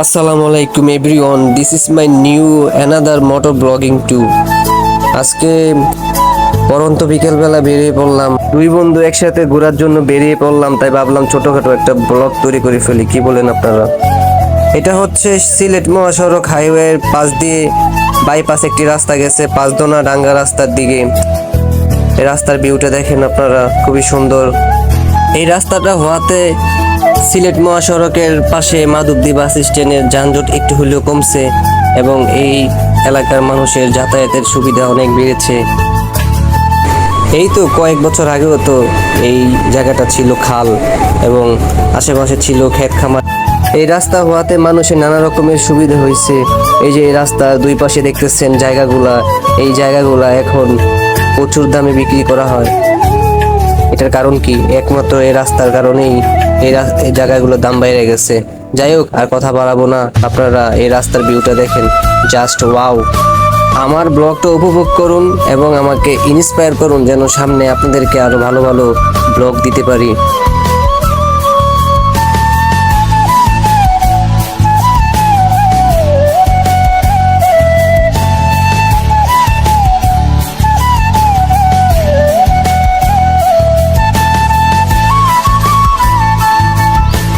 আসসালামু আলাইকুম everyone, this is my new another motor ব্লগিং টু। আজকে পরন্ত বিকেলবেলা বেরিয়ে পড়লাম, দুই বন্ধু একসাথে ঘোরার জন্য বেরিয়ে পড়লাম। তাই ভাবলাম ছোটখাটো একটা ব্লগ তৈরি করে ফেলি, কি বলেন আপনারা? এটা হচ্ছে সিলেট মহাসড়ক হাইওয়ের পাশ দিয়ে বাইপাস একটি রাস্তা গেছে পাঁচদোনা ডাঙ্গা রাস্তার দিকে। এই রাস্তার ভিউটা দেখেন আপনারা, খুবই সুন্দর। এই রাস্তাটা হওয়াতে সিলেট মহাসড়কের পাশে মাধবদী বাস স্ট্যান্ডের যানজট একটু হলেও কমছে এবং এই এলাকার মানুষের যাতায়াতের সুবিধা অনেক বেড়েছে। এই তো কয়েক বছর আগেও তো এই জায়গাটা ছিল খাল এবং আশেপাশে ছিল ক্ষেত খামার। এই রাস্তা হওয়াতে মানুষের নানা রকমের সুবিধা হয়েছে। এই যে এই রাস্তার দুই পাশে দেখতেছেন এই জায়গাগুলা এখন প্রচুর দামে বিক্রি করা হয়। এটার কারণ কি? একমাত্র এই রাস্তার কারণেই এই জায়গাগুলোর দাম বাইরে গেছে। যাই হোক, আর কথা বাড়াবো না, আপনারা এই রাস্তার ভিউটা দেখেন, জাস্ট ওয়াও। আমার ব্লগটা উপভোগ করুন এবং আমাকে ইন্সপায়ার করুন যেন সামনে আপনাদেরকে আরো ভালো ভালো ব্লগ দিতে পারি।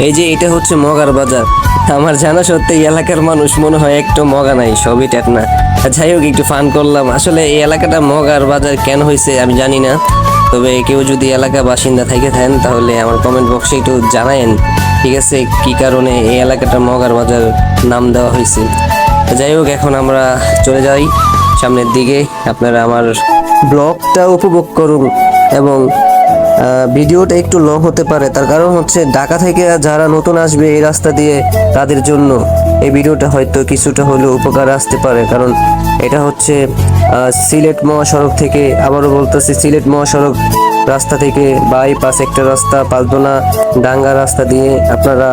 এই যে এটা হচ্ছে মগার বাজার। আমার জানা সত্ত্বে এই এলাকার মানুষ মনে হয় একটু মগা নাই, সবই টেকনা। যাই হোক, একটু ফান করলাম। আসলে এই এলাকাটা মগার বাজার কেন হয়েছে আমি জানি না, তবে কেউ যদি এলাকা বাসিন্দা থেকে থাকেন তাহলে আমার কমেন্ট বক্সে একটু জানায়েন, ঠিক আছে, কি কারণে এই এলাকাটা মগার বাজার নাম দেওয়া হয়েছে। যাই হোক, এখন আমরা চলে যাই সামনের দিকে। আপনারা আমার ব্লগটা উপভোগ করুন এবং ভিডিওটা একটু লং হতে পারে, তার কারণ হচ্ছে ঢাকা থেকে যারা নতুন আসবে এই রাস্তা দিয়ে তাদের জন্য এই ভিডিওটা হয়তো কিছুটা হলেও উপকার আসতে পারে। কারণ এটা হচ্ছে সিলেট মহাসড়ক থেকে, আবারও বলতেছি, সিলেট মহাসড়ক রাস্তা থেকে বাইপাস একটা রাস্তা পাঁচদোনা ডাঙ্গা রাস্তা দিয়ে আপনারা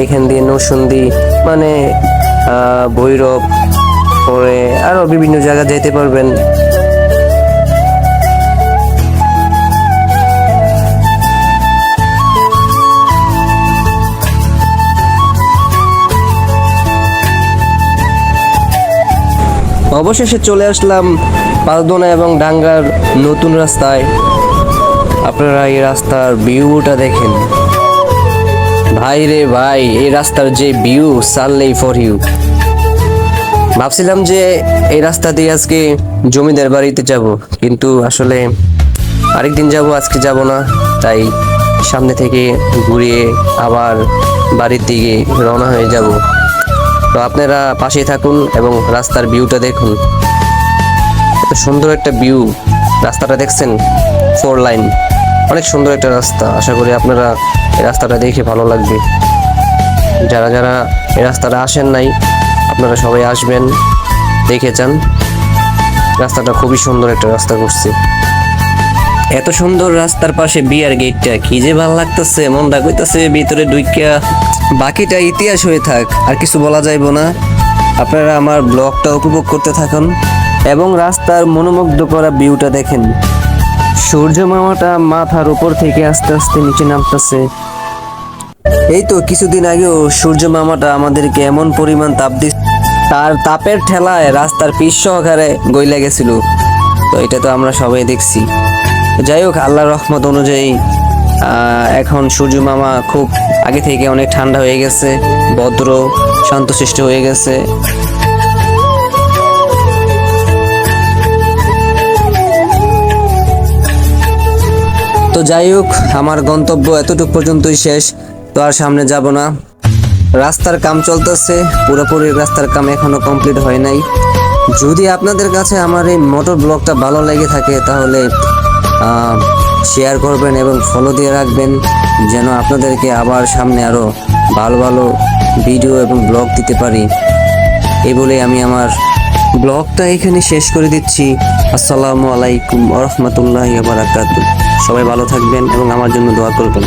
এখান দিয়ে নরসিংদী মানে ভৈরব পরে আরও বিভিন্ন জায়গা যেতে পারবেন। অবশেষে চলে আসলাম পাঁচদোনা এবং ডাঙ্গার নতুন রাস্তায়। আপনারা এই রাস্তার ভিউটা দেখেন, ভাই রে ভাই, এই রাস্তার যে ভিউ, সারলেই ফর ইউ। ভাবছিলাম যে এই রাস্তা দিয়ে আজকে জমিদার বাড়িতে যাব, কিন্তু আসলে আরেকদিন যাব, আজকে যাব না। তাই সামনে থেকে ঘুরিয়ে আবার বাড়ির দিকে রওনা হয়ে যাব। তো আপনারা পাশেই থাকুন এবং রাস্তার ভিউটা দেখুন, এত সুন্দর একটা ভিউ। রাস্তাটা দেখছেন, 4 লাইন, অনেক সুন্দর একটা রাস্তা। আশা করি আপনারা এই রাস্তাটা দেখে ভালো লাগবে। যারা যারা এই রাস্তাটা আসেন নাই, আপনারা সবাই আসবেন, দেখে যান। রাস্তাটা খুবই সুন্দর একটা রাস্তা করছে। এত সুন্দর রাস্তার পাশে বিয়ার গেটটা, কি যে ভালো লাগতেছে, মনটা কইতাছে ভিতরে ঢুকিয়া বাকিটা ইতিহাস হয়ে থাক, আর কিছু বলা যাইব না। আপনারা আমার ব্লগটা উপভোগ করতে থাকুন এবং রাস্তার মনোমুগ্ধ করা ভিউটা দেখেন। সূর্য মামাটা মাথার উপর থেকে আস্তে আস্তে নিচে নামতেছে। এই তো কিছুদিন আগেও সূর্য মামাটা আমাদেরকে এমন পরিমাণ তাপ দিচ্ছে, তার তাপের ঠেলায় রাস্তার পিচ সহকারে গইলা গেছিল। তো এটা তো আমরা সবাই দেখছি। যাই হোক, আল্লাহর রহমত অনুযায়ী এখন সূর্য মামা খুব আগে থেকে অনেক ঠান্ডা হয়ে গেছে, ভদ্র শান্তশিষ্ট হয়ে গেছে। তো যাই হোক, আমার গন্তব্য এতটুকু পর্যন্তই শেষ, তো আর সামনে যাব না। রাস্তার কাম চলতেছে, পুরোপুরি রাস্তার কাম এখনো কমপ্লিট হয় নাই। যদি আপনাদের কাছে আমার এই মোটর ব্লগটা ভালো লেগে থাকে তাহলে শেয়ার করবেন এবং ফলো দিয়ে রাখবেন, যেন আপনাদেরকে আবার সামনে আরো ভালো ভালো ভিডিও এবং ব্লগ দিতে পারি। এই বলে আমি আমার ব্লগটা এখানে শেষ করে দিচ্ছি। আসসালামু আলাইকুম ওয়া রাহমাতুল্লাহি ওয়া বারাকাতুহু। সবাই ভালো থাকবেন এবং আমার জন্য দোয়া করবেন।